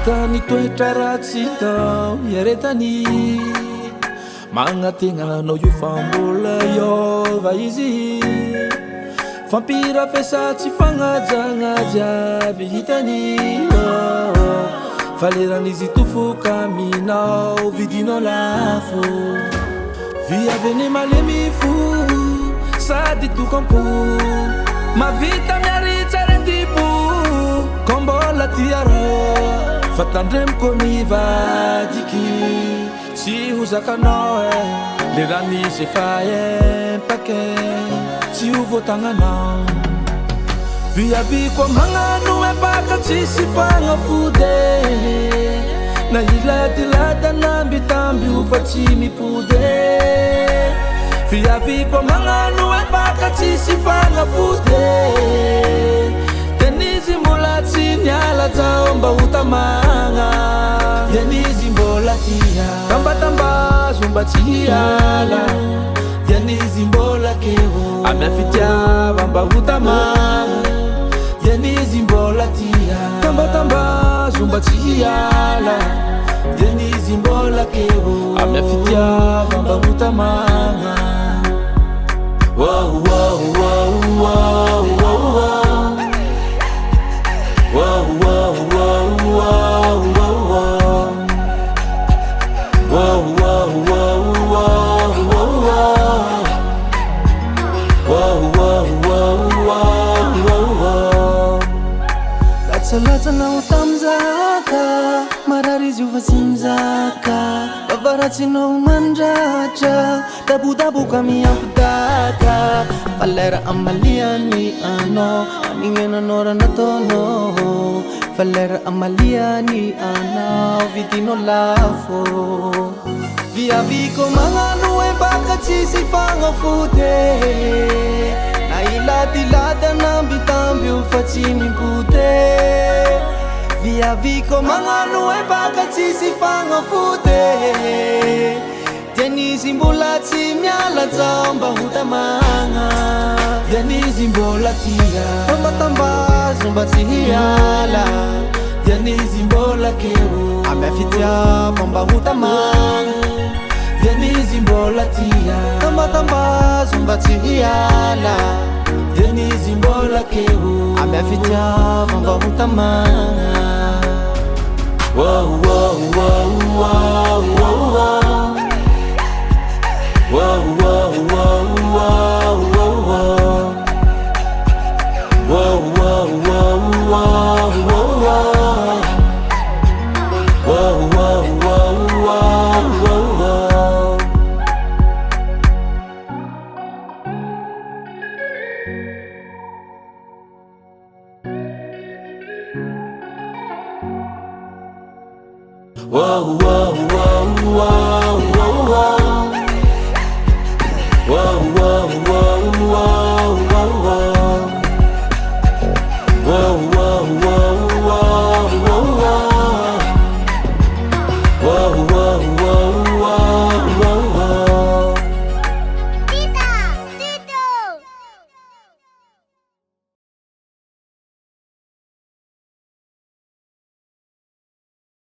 Mahitany toetra ratsy tao iaretany magnategnanao io fa mbola iova izy fampirafesa tsy fagnajagna jiaby hitany fa leran'izy tofoka aminao vidinao lafo viaveny malemy fo sady tokampo mavita miaritsa rendipo kombola tiara fatandremko mivadiky tsy ho zakanao leran'izy efa empake tsy ho voatagnanao viaviko magnano empaka tsisy fagnafode na iladilada nambitamby ho fa tsy mipode viaviko magnano empaka tsisy fagnafode tenizy mbola tsy niala zao mba ho tamagna tenizy mbola tia tambatambazo mba tsy hiala tenizy mbola keo amia fitiava mba ho tamagna tenizy mbola tia tambatambazo mba tsy hiala tenizy mbola keo amia fitiava mba ho tamagna wow wow wow wow wow wow wow wow wow wow wow wow wow wow wow wow wow latsalatsa nao tamzaka marary izy io fa tsy mizaka vavaratsinao mandratra dabodaboka miampidaka fa lera amaliany anao anignenanao raha nataonao fa lera amaliany anao vidinao lafo viaviko magnano empaka tsisy fagnafode na iladilada nambitamby ho fa tsy mipode viaviko magnano empaka tsisy fagnafode tenizy mbola tsy miala zao mba ho tamagna tenizy mbola tia tambatambazo mba tsy hiala tenizy mbola keo amia fitiava mba ho tamagna tenizy mbola tia tambatambazo mba tsy hiala tenizy mbola keo amia fitiava mba ho tamagna wow wow wow wow wow wow wow wow wow wow wow wow wow wow wow